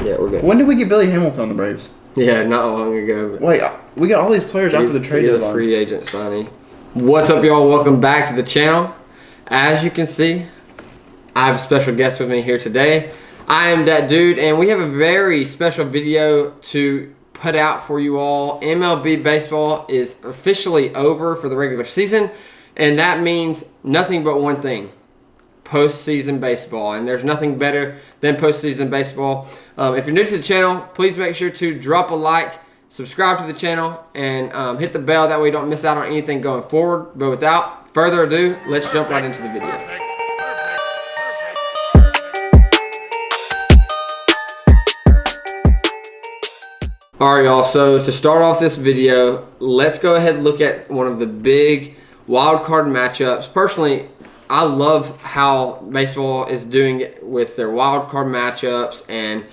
Yeah, we're good. When did we get Billy Hamilton on the Braves? Yeah, not long ago. Wait, we got all these players after the trade deadline. He's a free agent signing. What's up, y'all? Welcome back to the channel. As you can see, I have a special guest with me here today. I am that dude, and we have a very special video to put out for you all. MLB baseball is officially over for the regular season, and that means nothing but one thing: postseason baseball. And there's nothing better than postseason baseball. If you're new to the channel, please make sure to drop a like, subscribe to the channel, and hit the bell. That way you don't miss out on anything going forward. But without further ado, let's jump right into the video. Alright, y'all, so to start off this video, let's go ahead and look at one of the big wild card matchups. Personally, I love how baseball is doing it with their wild card matchups, and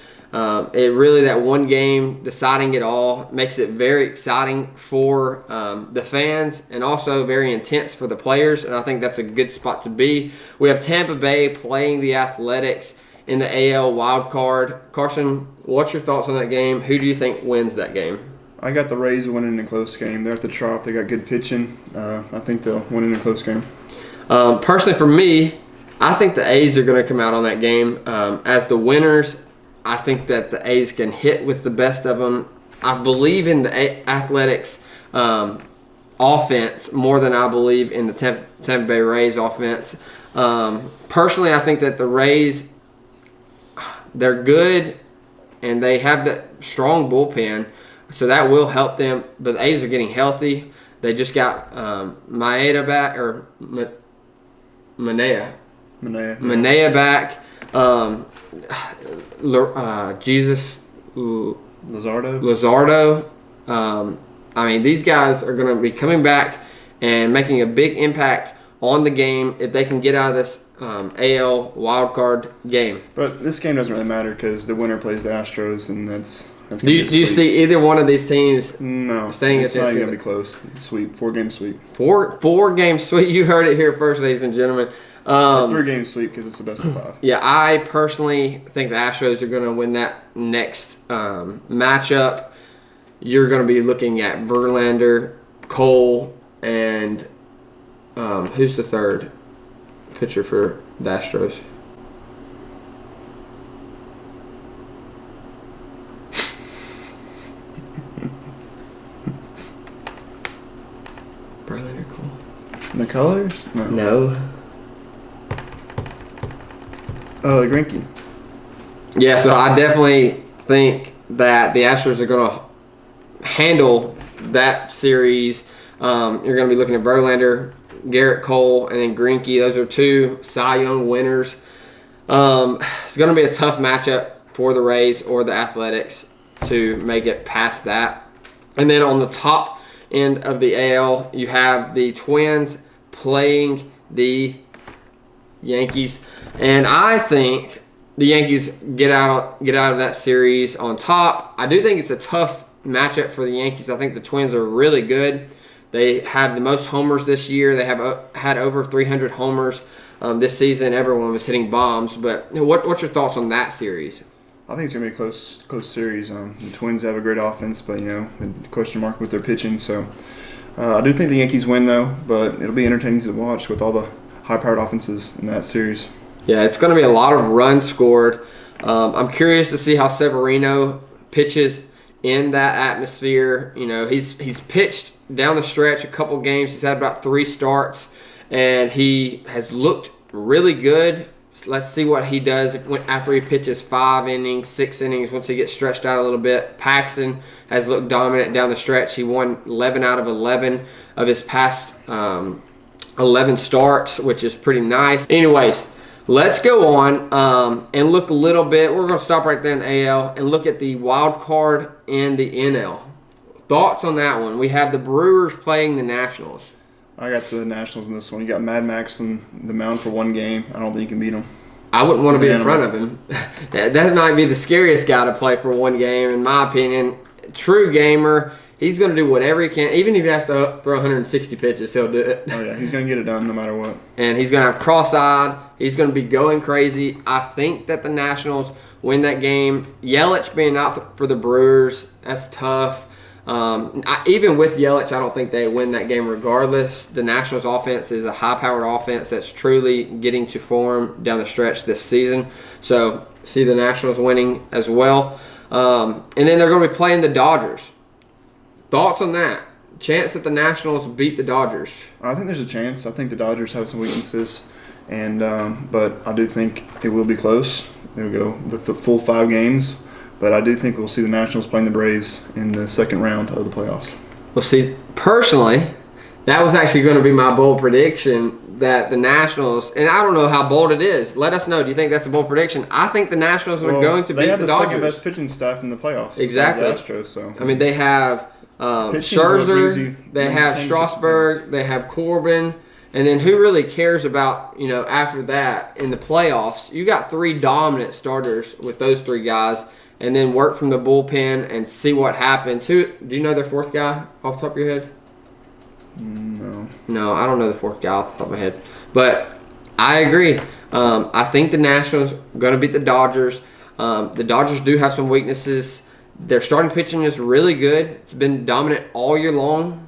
it really, that one game deciding it all makes it very exciting for the fans and also very intense for the players, and I think that's a good spot to be. We have Tampa Bay playing the Athletics in the AL wild card. Carson, what's your thoughts on that game? Who do you think wins that game? I got the Rays winning in a close game. They're at the Trop. They got good pitching. I think they'll win in a close game. Personally, for me, I think the A's are going to come out on that game as the winners. I think that the A's can hit with the best of them. I believe in the Athletics offense more than I believe in the Tampa Bay Rays offense. Personally, I think that the Rays, they're good, and they have that strong bullpen, so that will help them. But the A's are getting healthy. They just got Maeda back, or Manea back. Luzardo. I mean, these guys are going to be coming back and making a big impact on the game if they can get out of this AL wildcard game. But this game doesn't really matter because the winner plays the Astros, and that's do you see either one of these teams? No, staying it's not going to be close. Sweep, 4-game sweep. Four-game sweep. You heard it here first, ladies and gentlemen. 3-game sweep because it's the best of 5. Yeah, I personally think the Astros are going to win that next matchup. You're going to be looking at Verlander, Cole, and who's the third pitcher for the Astros? Verlander, Cole. McCullers? No. Oh, Greinke. Yeah, so I definitely think that the Astros are going to handle that series. You're going to be looking at Verlander, Garrett Cole, and then Greinke. Those are 2 Cy Young winners. It's going to be a tough matchup for the Rays or the Athletics to make it past that. And then on the top end of the AL, you have the Twins playing the Yankees, and I think the Yankees get out of that series on top. I do think it's a tough matchup for the Yankees. I think the Twins are really good. They have the most homers this year. They have had over 300 homers this season. Everyone was hitting bombs. But what's your thoughts on that series? I think it's going to be a close series. The Twins have a great offense, but the question mark with their pitching. So I do think the Yankees win, though. But it'll be entertaining to watch with all the high-powered offenses in that series. Yeah, it's going to be a lot of runs scored. I'm curious to see how Severino pitches in that atmosphere. He's pitched down the stretch a couple games. He's had about 3 starts, and he has looked really good. So let's see what he does after he pitches 5 innings, 6 innings, once he gets stretched out a little bit. Paxton has looked dominant down the stretch. He won 11 out of 11 of his past 11 starts, which is pretty nice. Anyways, let's go on and look a little bit. We're going to stop right there in the AL and look at the wild card and the NL. Thoughts on that one? We have the Brewers playing the Nationals. I got the Nationals in this one. You got Mad Max on the mound for 1 game. I don't think you can beat him. I wouldn't want to be in front of him. That might be the scariest guy to play for 1 game, in my opinion. True gamer. He's going to do whatever he can. Even if he has to throw 160 pitches, he'll do it. Oh, yeah. He's going to get it done no matter what. And he's going to have cross-eyed. He's going to be going crazy. I think that the Nationals win that game. Yelich being out for the Brewers, that's tough. Even with Yelich, I don't think they win that game regardless. The Nationals offense is a high-powered offense that's truly getting to form down the stretch this season. So, see the Nationals winning as well. And then they're going to be playing the Dodgers. Thoughts on that? Chance that the Nationals beat the Dodgers? I think there's a chance. I think the Dodgers have some weaknesses, and but I do think it will be close. There we go, the full 5 games. But I do think we'll see the Nationals playing the Braves in the second round of the playoffs. Well, see, personally, that was actually going to be my bold prediction that the Nationals, and I don't know how bold it is. Let us know. Do you think that's a bold prediction? I think the Nationals are going to beat the Dodgers. They have the second best pitching staff in the playoffs. Exactly. The Astros, so. I mean, they have Scherzer, they have Strasburg, they have Corbin, and then who really cares about, after that in the playoffs? You got 3 dominant starters with those 3 guys, and then work from the bullpen and see what happens. Do you know their 4th guy off the top of your head? No, I don't know the 4th guy off the top of my head. But I agree. I think the Nationals are going to beat the Dodgers. The Dodgers do have some weaknesses. Their starting pitching is really good. It's been dominant all year long.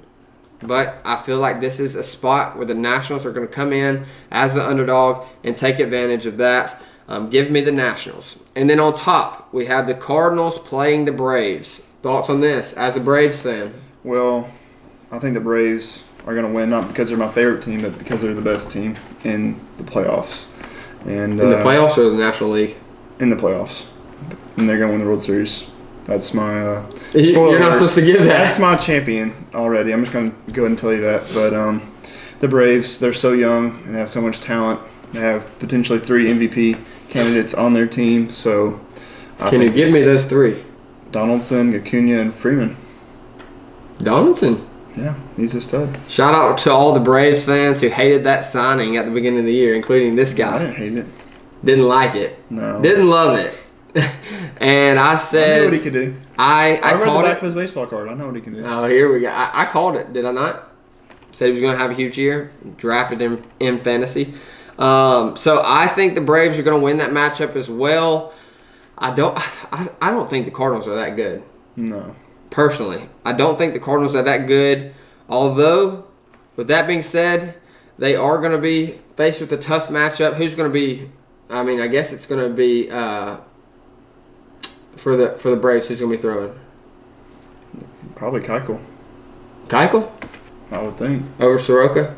But I feel like this is a spot where the Nationals are going to come in as the underdog and take advantage of that. Give me the Nationals. And then on top, we have the Cardinals playing the Braves. Thoughts on this as a Braves fan? Well, I think the Braves are going to win, not because they're my favorite team, but because they're the best team in the playoffs. And in the playoffs or the National League? In the playoffs. And they're going to win the World Series. That's my You're not supposed to give that. That's my champion already. I'm just going to go ahead and tell you that. But the Braves, they're so young and they have so much talent. They have potentially 3 MVP candidates on their team. So, can you give me those 3? Donaldson, Acuna, and Freeman. Donaldson? Yeah, he's a stud. Shout out to all the Braves fans who hated that signing at the beginning of the year, including this guy. I didn't hate it. Didn't like it. No. Didn't love it. And I said... I knew what he could do. I read called the back it. of his baseball card. I know what he can do. Oh, here we go. I called it. Did I not? Said he was going to have a huge year. Drafted him in fantasy. So I think the Braves are going to win that matchup as well. I don't think the Cardinals are that good. No. Personally, I don't think the Cardinals are that good. Although, with that being said, they are going to be faced with a tough matchup. Who's going to be? I mean, I guess it's going to be for the Braves. Who's going to be throwing? Probably Keuchel. Keuchel? I would think. Over Soroka?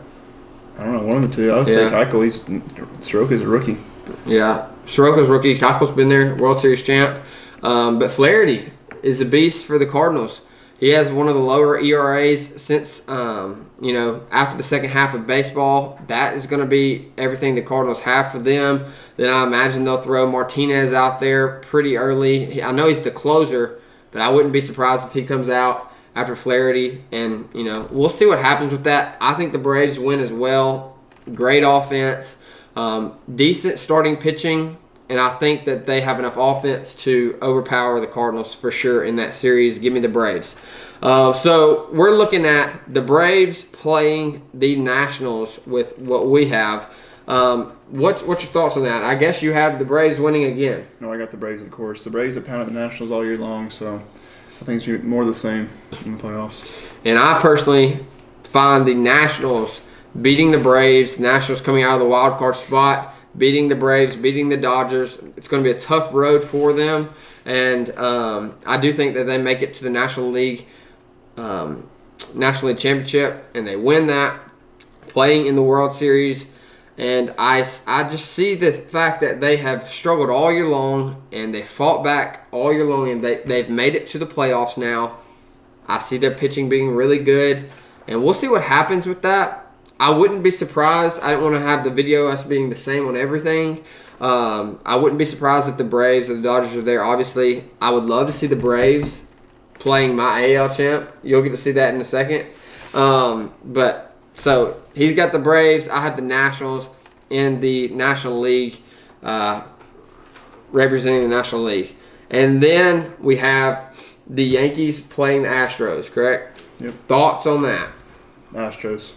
I don't know, one of the two. I would say Keuchel. Soroka's a rookie. Yeah, Soroka's rookie. Keuchel's been there, World Series champ. But Flaherty is a beast for the Cardinals. He has one of the lower ERAs since, after the second half of baseball. That is going to be everything the Cardinals have for them. Then I imagine they'll throw Martinez out there pretty early. I know he's the closer, but I wouldn't be surprised if he comes out after Flaherty. And, we'll see what happens with that. I think the Braves win as well. Great offense. Decent starting pitching. And I think that they have enough offense to overpower the Cardinals for sure in that series. Give me the Braves. So we're looking at the Braves playing the Nationals with what we have. What's your thoughts on that? I guess you have the Braves winning again. No, I got the Braves, of course. The Braves have pounded the Nationals all year long, so I think it's going to be more of the same in the playoffs. And I personally find the Nationals beating the Braves, the Nationals coming out of the wild card spot, beating the Braves, beating the Dodgers. It's going to be a tough road for them. And I do think that they make it to the National League Championship, and they win that, playing in the World Series. And I just see the fact that they have struggled all year long, and they fought back all year long, and they've made it to the playoffs now. I see their pitching being really good, and we'll see what happens with that. I wouldn't be surprised. I don't want to have the video us being the same on everything. I wouldn't be surprised if the Braves or the Dodgers are there. Obviously, I would love to see the Braves playing my AL champ. You'll get to see that in a second. So he's got the Braves. I have the Nationals in the National League, representing the National League. And then we have the Yankees playing the Astros, correct? Yep. Thoughts on that? Astros.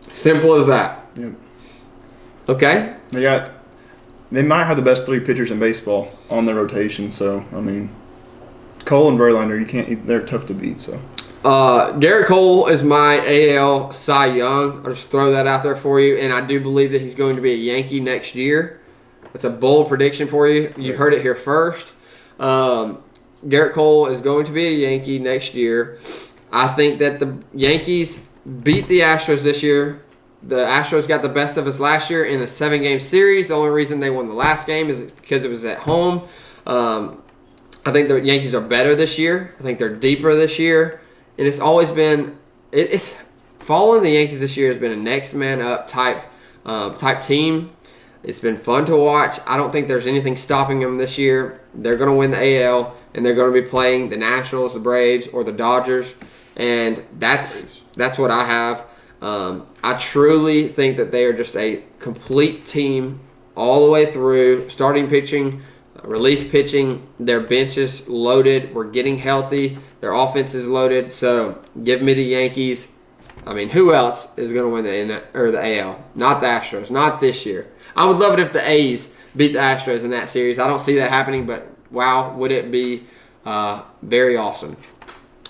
Simple as that. Yep. Okay. They might have the best 3 pitchers in baseball on their rotation. So I mean, Cole and Verlander, they're tough to beat. So. Garrett Cole is my AL Cy Young. I'll just throw that out there for you, and I do believe that he's going to be a Yankee next year. That's a bold prediction for you. You heard it here first. Garrett Cole is going to be a Yankee next year. I think that the Yankees beat the Astros this year. The Astros got the best of us last year in a 7-game series. The only reason they won the last game is because it was at home. I think the Yankees are better this year. I think they're deeper this year. And it's always been it's following the Yankees this year has been a next man up type team. It's been fun to watch. I don't think there's anything stopping them this year. They're going to win the AL, and they're going to be playing the Nationals, the Braves, or the Dodgers, and that's what I have. I truly think that they are just a complete team all the way through, starting pitching, relief pitching. Their bench is loaded. We're getting healthy. Their offense is loaded. So give me the Yankees. I mean, who else is going to win the AL? Not the Astros. Not this year. I would love it if the A's beat the Astros in that series. I don't see that happening, but wow, would it be very awesome.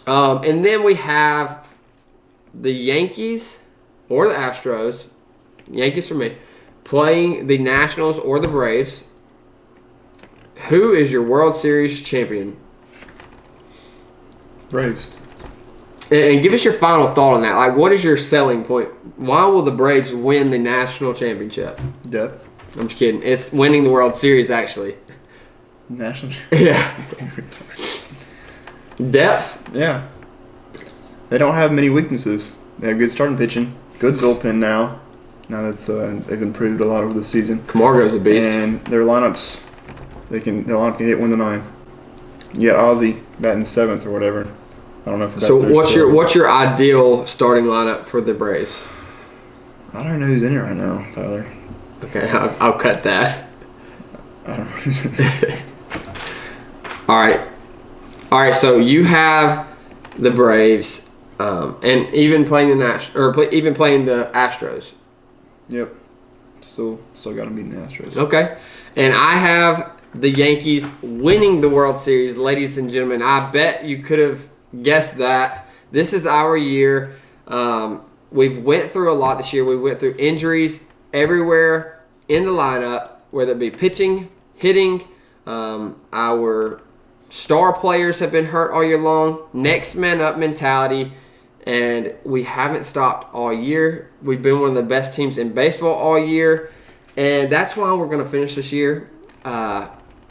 And then we have the Yankees or the Astros, Yankees for me, playing the Nationals or the Braves. Who is your World Series champion? Braves. And give us your final thought on that. Like, what is your selling point? Why will the Braves win the national championship? Depth. I'm just kidding. It's winning the World Series, actually. National. Yeah. Depth? Yeah. They don't have many weaknesses. They have good starting pitching, good bullpen now. Now that's they've improved a lot over the season. Camargo's a beast. And their lineups, their lineup can hit 1 to 9. You got Ozzy batting 7th or whatever. I don't know if that's so. What's your ideal starting lineup for the Braves? I don't know who's in it right now, Tyler. Okay, I'll cut that. I don't know who's in it. All right. So you have the Braves, and even playing even playing the Astros. Yep. Still got to beat the Astros. Okay, and I have the Yankees winning the World Series, ladies and gentlemen. I bet you could have guessed that. This is our year. We've went through a lot this year. We went through injuries everywhere in the lineup, whether it be pitching, hitting. Our star players have been hurt all year long. Next man up mentality. And we haven't stopped all year. We've been one of the best teams in baseball all year. And that's why we're going to finish this year.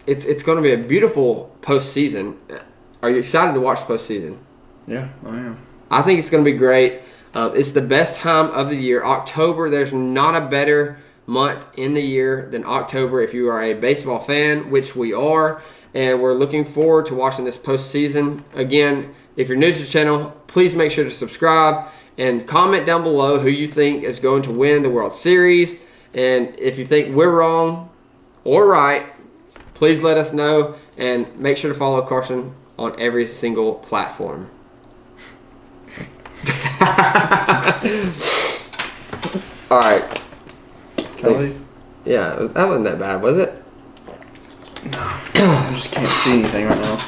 It's going to be a beautiful postseason. Are you excited to watch the postseason? Yeah, I am. I think it's going to be great. It's the best time of the year. October, there's not a better month in the year than October if you are a baseball fan, which we are. And we're looking forward to watching this postseason. Again, if you're new to the channel, please make sure to subscribe and comment down below who you think is going to win the World Series. And if you think we're wrong or right, please let us know. And make sure to follow Carson on every single platform. All right. Kelly? Yeah, that wasn't that bad, was it? No. I just can't see anything right now.